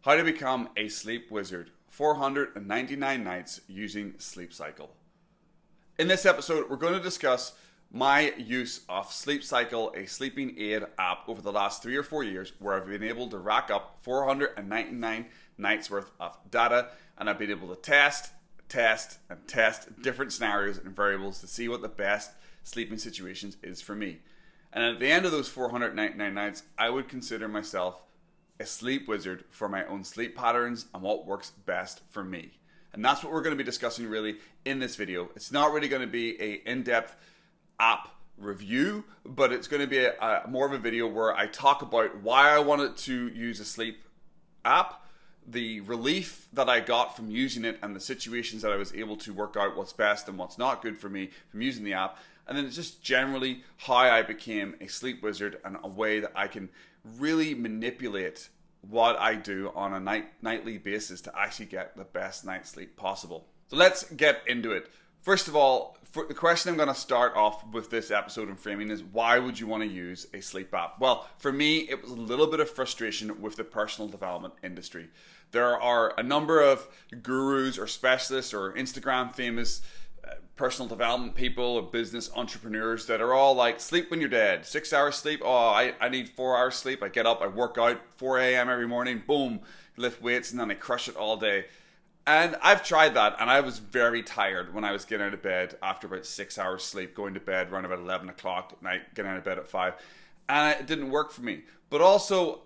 How to become a sleep wizard. 499 nights using Sleep Cycle. In this episode, we're going to discuss my use of Sleep Cycle, a sleeping aid app, over the last 3 or 4 years, where I've been able to rack up 499 nights worth of data, and I've been able to test different scenarios and variables to see what the best sleeping situations is for me. And at the end of those 499 nights, I would consider myself a sleep wizard for my own sleep patterns and what works best for me. And that's what we're going to be discussing really in this video. It's not really going to be an in-depth app review, but it's going to be more of a video where I talk about why I wanted to use a sleep app, the relief that I got from using it, and the situations that I was able to work out what's best and what's not good for me from using the app. And then it's just generally how I became a sleep wizard and a way that I can really manipulate what I do on a nightly basis to actually get the best night's sleep possible. So let's get into it. First of all, the question I'm going to start off with this episode and framing is, why would you want to use a sleep app? Well, for me, it was a little bit of frustration with the personal development industry. There are a number of gurus or specialists or Instagram famous personal development people or business entrepreneurs that are all like, sleep when you're dead, 6 hours sleep. Oh, I need 4 hours sleep. I get up, I work out 4 a.m. every morning, boom, lift weights, and then I crush it all day. And I've tried that, and I was very tired when I was getting out of bed after about 6 hours sleep, going to bed around about 11 o'clock at night, getting out of bed at 5. And it didn't work for me. But also,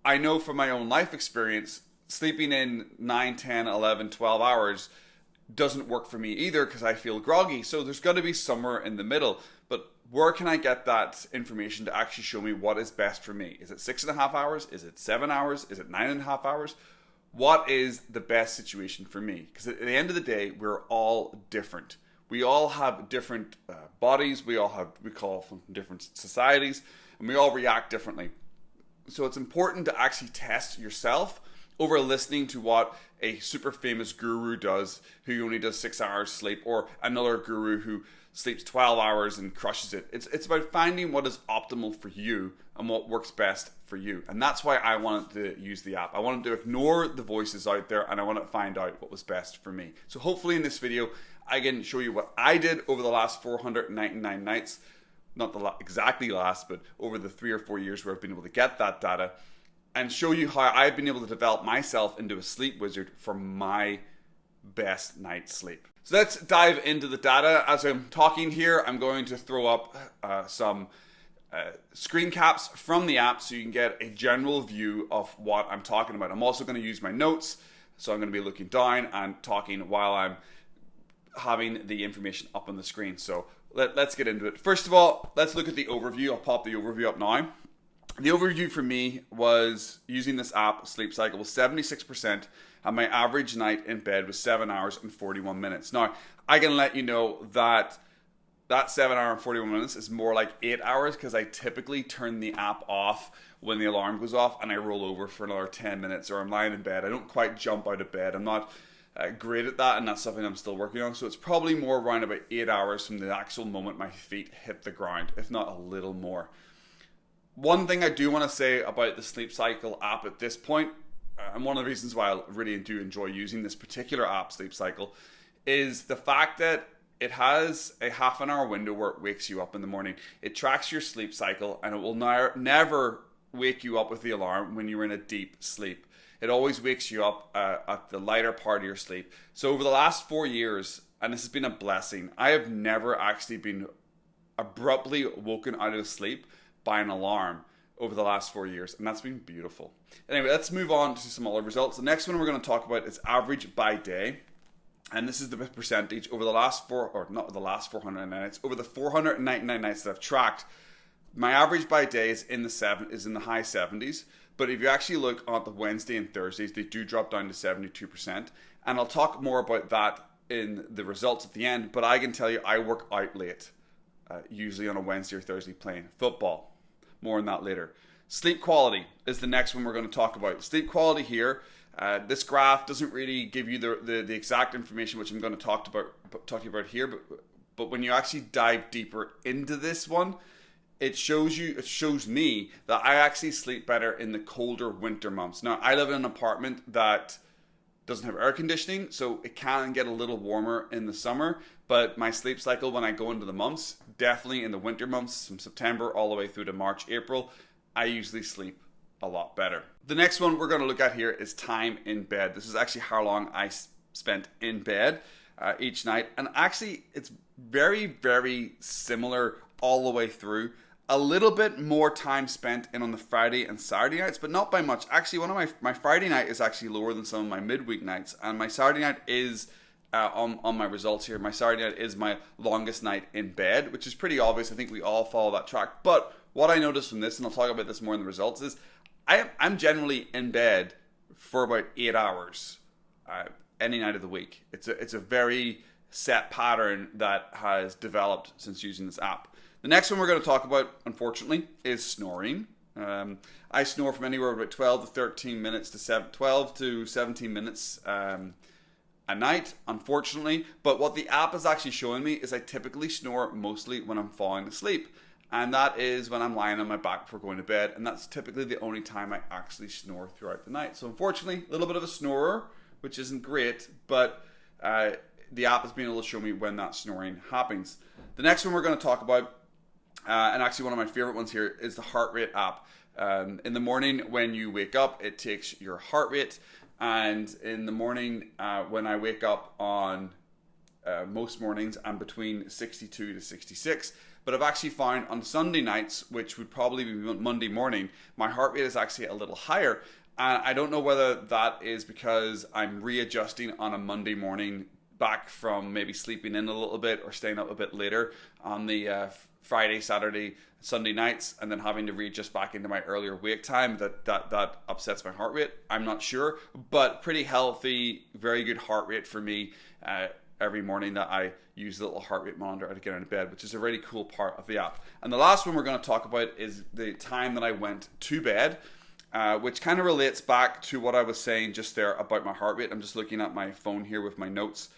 I know from my own life experience, sleeping in 9, 10, 11, 12 hours doesn't work for me either, because I feel groggy. So there's got to be somewhere in the middle. But where can I get that information to actually show me what is best for me? Is it 6.5 hours? Is it 7 hours? Is it 9.5 hours? What is the best situation for me? Because at the end of the day, we're all different. We all have different bodies. We call from different societies, and we all react differently. So it's important to actually test yourself over listening to what a super famous guru does, who only does 6 hours sleep, or another guru who sleeps 12 hours and crushes it. It's about finding what is optimal for you and what works best for you. And that's why I wanted to use the app. I wanted to ignore the voices out there, and I wanted to find out what was best for me. So hopefully in this video, I can show you what I did over the last 499 nights. Not the exactly last, but over the 3 or 4 years where I've been able to get that data, and show you how I've been able to develop myself into a sleep wizard for my best night's sleep. So let's dive into the data. As I'm talking here, I'm going to throw up some screen caps from the app so you can get a general view of what I'm talking about. I'm also going to use my notes, so I'm going to be looking down and talking while I'm having the information up on the screen. So let's get into it. First of all, let's look at the overview. I'll pop the overview up now. The overview for me was using this app, Sleep Cycle, was 76%, and my average night in bed was 7 hours and 41 minutes. Now, I can let you know that 7 hour and 41 minutes is more like 8 hours, because I typically turn the app off when the alarm goes off and I roll over for another 10 minutes, or I'm lying in bed. I don't quite jump out of bed. I'm not great at that, and that's something I'm still working on. So it's probably more around about 8 hours from the actual moment my feet hit the ground, if not a little more. One thing I do want to say about the Sleep Cycle app at this point, and one of the reasons why I really do enjoy using this particular app, Sleep Cycle, is the fact that it has a half an hour window where it wakes you up in the morning. It tracks your sleep cycle, and it will never wake you up with the alarm when you're in a deep sleep. It always wakes you up at the lighter part of your sleep. So over the last 4 years, and this has been a blessing, I have never actually been abruptly woken out of sleep by an alarm over the last 4 years, and that's been beautiful. Anyway, let's move on to some other results. The next one we're going to talk about is average by day, and this is the percentage over the last 499 nights, over the 499 nights that I've tracked. My average by day is in the high 70s, but if you actually look at the Wednesday and Thursdays, they do drop down to 72%, and I'll talk more about that in the results at the end. But I can tell you, I work out late, usually on a Wednesday or Thursday playing football. More on that later. Sleep quality is the next one we're going to talk about. Sleep quality here, this graph doesn't really give you the exact information which I'm going to talk to you about here, but when you actually dive deeper into this one, it shows me that I actually sleep better in the colder winter months. Now, I live in an apartment that doesn't have air conditioning, so it can get a little warmer in the summer, but my sleep cycle when I go into the months, definitely in the winter months, from September all the way through to March, April, I usually sleep a lot better. The next one we're going to look at here is time in bed. This is actually how long I spent in bed each night, and actually it's very, very similar all the way through. A little bit more time spent in on the Friday and Saturday nights, but not by much. Actually, one of my Friday night is actually lower than some of my midweek nights, and my Saturday night is on my results here. My Saturday night is my longest night in bed, which is pretty obvious. I think we all follow that track. But what I noticed from this, and I'll talk about this more in the results, is I'm generally in bed for about 8 hours any night of the week. It's a very set pattern that has developed since using this app. The next one we're going to talk about, unfortunately, is snoring. I snore from anywhere about 12 to 13 minutes to 12 to 17 minutes a night, unfortunately. But what the app is actually showing me is I typically snore mostly when I'm falling asleep. And that is when I'm lying on my back before going to bed. And that's typically the only time I actually snore throughout the night. So unfortunately, a little bit of a snorer, which isn't great, but the app has been able to show me when that snoring happens. The next one we're going to talk about, and actually one of my favorite ones here, is the heart rate app. In the morning when you wake up, it takes your heart rate, and in the morning when I wake up on most mornings, I'm between 62 to 66. But I've actually found on Sunday nights, which would probably be Monday morning, my heart rate is actually a little higher. And I don't know whether that is because I'm readjusting on a Monday morning back from maybe sleeping in a little bit or staying up a bit later on the Friday, Saturday, Sunday nights, and then having to readjust back into my earlier wake time that upsets my heart rate. I'm not sure, but pretty healthy, very good heart rate for me every morning that I use the little heart rate monitor to get out of bed, which is a really cool part of the app. And the last one we're going to talk about is the time that I went to bed, which kind of relates back to what I was saying just there about my heart rate. I'm just looking at my phone here with my notes.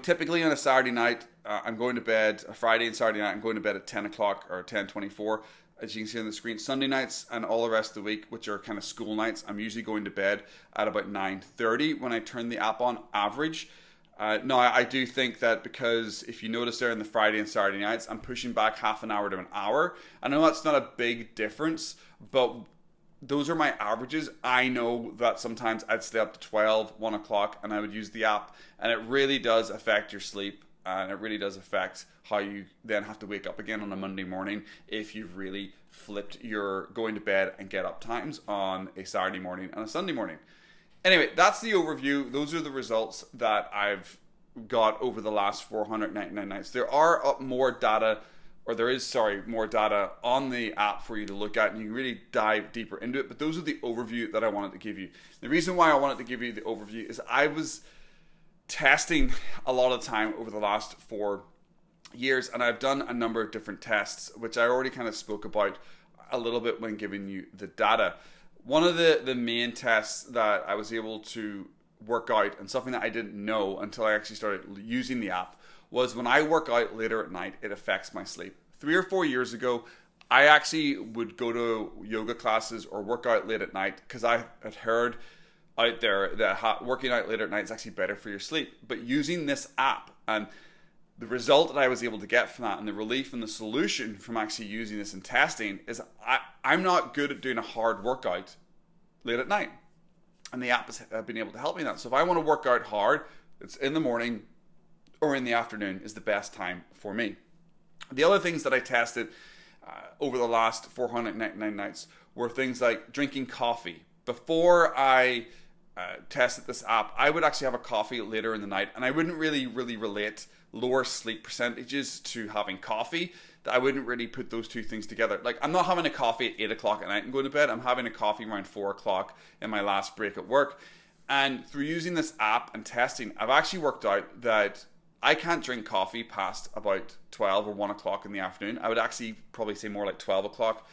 Typically on a Saturday night, I'm going to bed, a Friday and Saturday night, I'm going to bed at 10 o'clock or 10:24, as you can see on the screen. Sunday nights and all the rest of the week, which are kind of school nights, I'm usually going to bed at about 9:30 when I turn the app on, average. No, I do think that because if you notice there in the Friday and Saturday nights, I'm pushing back half an hour to an hour. I know that's not a big difference, but those are my averages. I know that sometimes I'd stay up to 12, 1 o'clock, and I would use the app, and it really does affect your sleep, and it really does affect how you then have to wake up again on a Monday morning if you've really flipped your going to bed and get up times on a Saturday morning and a Sunday morning. Anyway, that's the overview. Those are the results that I've got over the last 499 nights. There are more data on the app for you to look at, and you can really dive deeper into it. But those are the overview that I wanted to give you. The reason why I wanted to give you the overview is I was testing a lot of time over the last 4 years, and I've done a number of different tests, which I already kind of spoke about a little bit when giving you the data. One of the main tests that I was able to work out, and something that I didn't know until I actually started using the app, was when I work out later at night, it affects my sleep. 3 or 4 years ago, I actually would go to yoga classes or work out late at night because I had heard out there that working out later at night is actually better for your sleep. But using this app and the result that I was able to get from that, and the relief and the solution from actually using this and testing, is I'm not good at doing a hard workout late at night. And the app has been able to help me in that. So if I want to work out hard, it's in the morning or in the afternoon is the best time for me. The other things that I tested over the last 499 nights were things like drinking coffee. Before I tested this app, I would actually have a coffee later in the night, and I wouldn't really relate lower sleep percentages to having coffee. I wouldn't really put those two things together. Like, I'm not having a coffee at 8 o'clock at night and going to bed. I'm having a coffee around 4 o'clock in my last break at work. And through using this app and testing, I've actually worked out that I can't drink coffee past about 12 or 1 o'clock in the afternoon. I would actually probably say more like 12 o'clock.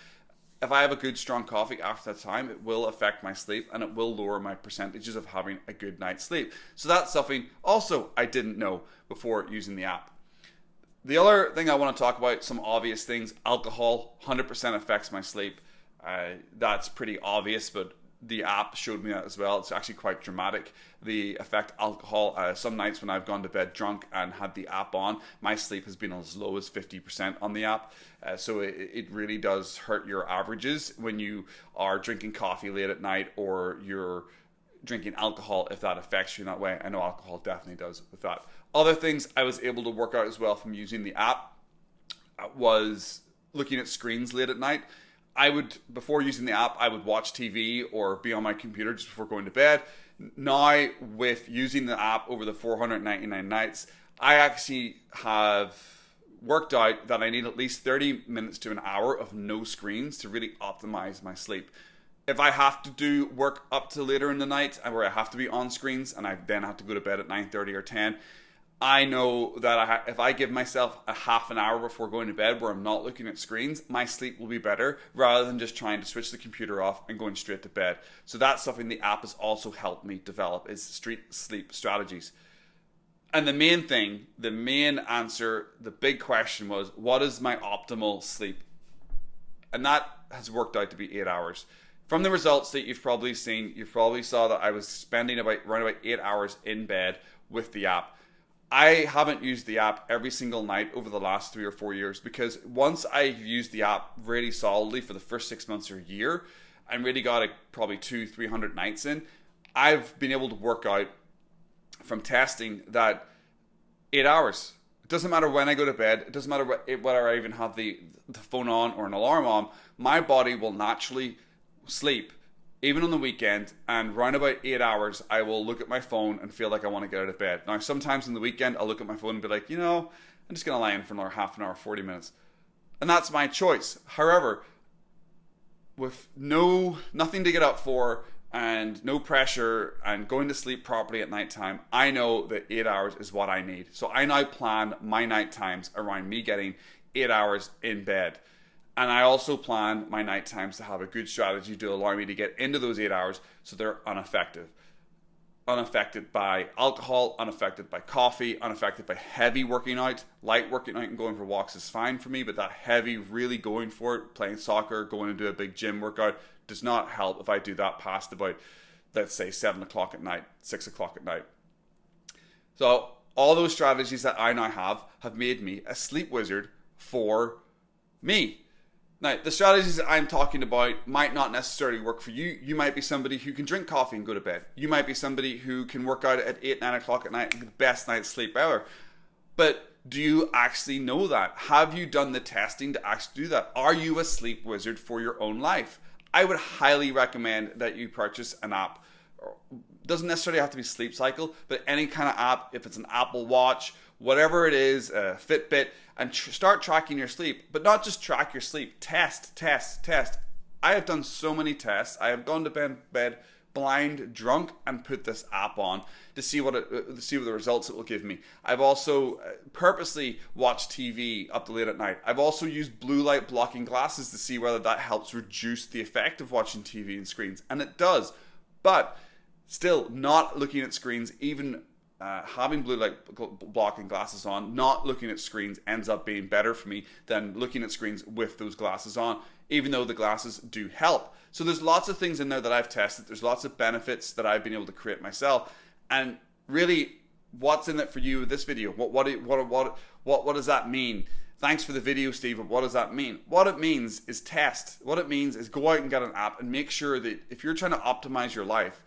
If I have a good strong coffee after that time, it will affect my sleep, and it will lower my percentages of having a good night's sleep. So that's something also I didn't know before using the app. The other thing I want to talk about, some obvious things, alcohol 100% affects my sleep. That's pretty obvious, but the app showed me that as well. It's actually quite dramatic, the effect alcohol. Some nights when I've gone to bed drunk and had the app on, my sleep has been as low as 50% on the app. So it really does hurt your averages when you are drinking coffee late at night or you're drinking alcohol, if that affects you in that way. I know alcohol definitely does with that. Other things I was able to work out as well from using the app was looking at screens late at night. Before using the app, I would watch TV or be on my computer just before going to bed. Now, with using the app over the 499 nights, I actually have worked out that I need at least 30 minutes to an hour of no screens to really optimize my sleep. If I have to do work up to later in the night where I have to be on screens and I then have to go to bed at 9:30 or 10, I know that if I give myself a half an hour before going to bed where I'm not looking at screens, my sleep will be better rather than just trying to switch the computer off and going straight to bed. So that's something the app has also helped me develop, is sleep strategies. And the main thing, the main answer, the big question was, what is my optimal sleep? And that has worked out to be 8 hours. From the results that you've probably seen, you probably saw that I was spending around about 8 hours in bed with the app. I haven't used the app every single night over the last 3 or 4 years, because once I've used the app really solidly for the first 6 months or a year and really got probably 200-300 nights in, I've been able to work out from testing that 8 hours. It doesn't matter when I go to bed. It doesn't matter whether I even have the phone on or an alarm on. My body will naturally sleep even on the weekend, and around about 8 hours, I will look at my phone and feel like I want to get out of bed. Now, sometimes on the weekend, I'll look at my phone and be like, I'm just going to lie in for another half an hour, 40 minutes. And that's my choice. However, with nothing to get up for and no pressure and going to sleep properly at nighttime, I know that 8 hours is what I need. So I now plan my night times around me getting 8 hours in bed. And I also plan my night times to have a good strategy to allow me to get into those 8 hours so they're unaffected. Unaffected by alcohol, unaffected by coffee, unaffected by heavy working out. Light working out and going for walks is fine for me, but that heavy, really going for it, playing soccer, going to do a big gym workout, does not help if I do that past about, let's say, 7 o'clock at night, 6 o'clock at night. So all those strategies that I now have made me a sleep wizard for me. Now, the strategies that I'm talking about might not necessarily work for you. You might be somebody who can drink coffee and go to bed. You might be somebody who can work out at 8, 9 o'clock at night and get the best night's sleep ever. But do you actually know that? Have you done the testing to actually do that? Are you a sleep wizard for your own life? I would highly recommend that you purchase an app. It doesn't necessarily have to be Sleep Cycle, but any kind of app, if it's an Apple Watch, whatever it is, Fitbit, and start tracking your sleep. But not just track your sleep, test. I have done so many tests. I have gone to bed blind, drunk, and put this app on to see what the results it will give me. I've also purposely watched TV up to late at night. I've also used blue light blocking glasses to see whether that helps reduce the effect of watching TV and screens, and it does. But still, not looking at screens, even having blue light blocking glasses on, not looking at screens ends up being better for me than looking at screens with those glasses on, even though the glasses do help. So there's lots of things in there that I've tested. There's lots of benefits that I've been able to create myself. And really, what's in it for you with this video? What does that mean? Thanks for the video, Steve. What does that mean? What it means is test. What it means is go out and get an app and make sure that if you're trying to optimize your life,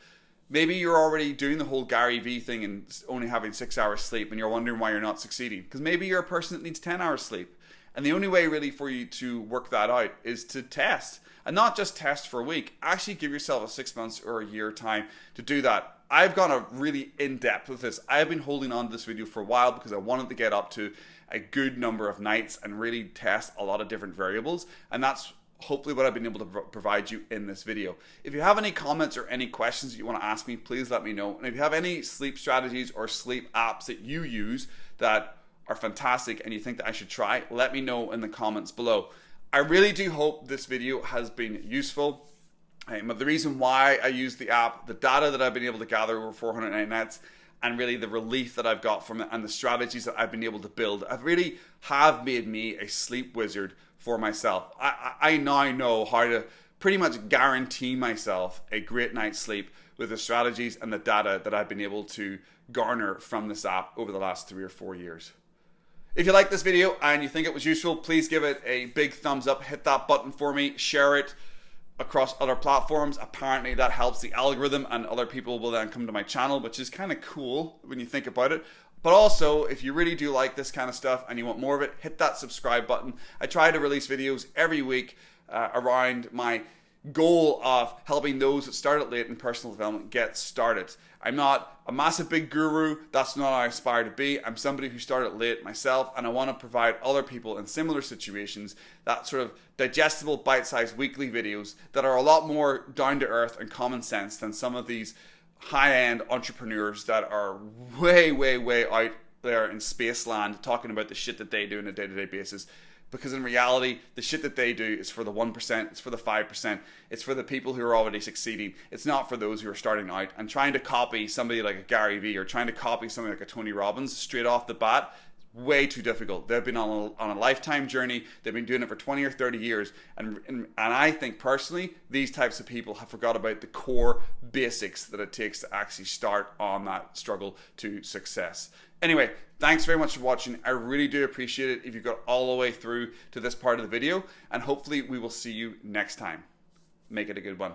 maybe you're already doing the whole Gary Vee thing and only having 6 hours sleep and you're wondering why you're not succeeding. Because maybe you're a person that needs 10 hours sleep. And the only way really for you to work that out is to test. And not just test for a week. Actually give yourself a 6 months or a year time to do that. I've gone really in-depth with this. I've been holding on to this video for a while because I wanted to get up to a good number of nights and really test a lot of different variables. And that's hopefully what I've been able to provide you in this video. If you have any comments or any questions that you want to ask me, please let me know. And if you have any sleep strategies or sleep apps that you use that are fantastic and you think that I should try, let me know in the comments below. I really do hope this video has been useful. The reason why I use the app, the data that I've been able to gather over 409 nights, and really the relief that I've got from it and the strategies that I've been able to build really have made me a sleep wizard for myself. I now know how to pretty much guarantee myself a great night's sleep with the strategies and the data that I've been able to garner from this app over the last 3 or 4 years. If you like this video and you think it was useful, please give it a big thumbs up, hit that button for me, share it across other platforms. Apparently that helps the algorithm and other people will then come to my channel, which is kind of cool when you think about it. But also, if you really do like this kind of stuff and you want more of it, hit that subscribe button. I try to release videos every week around my goal of helping those that started late in personal development get started. I'm not a massive big guru. That's not how I aspire to be. I'm somebody who started late myself, and I want to provide other people in similar situations that sort of digestible, bite-sized weekly videos that are a lot more down to earth and common sense than some of these high-end entrepreneurs that are way out there in space land talking about the shit that they do on a day-to-day basis. Because in reality, the shit that they do is for the 1%, it's for the 5%, it's for the people who are already succeeding. It's not for those who are starting out. And trying to copy somebody like a Gary Vee or trying to copy somebody like a Tony Robbins straight off the bat, way too difficult. They've been on a lifetime journey. They've been doing it for 20 or 30 years. And I think personally, these types of people have forgot about the core basics that it takes to actually start on that struggle to success. Anyway, thanks very much for watching. I really do appreciate it if you got all the way through to this part of the video, and hopefully we will see you next time. Make it a good one.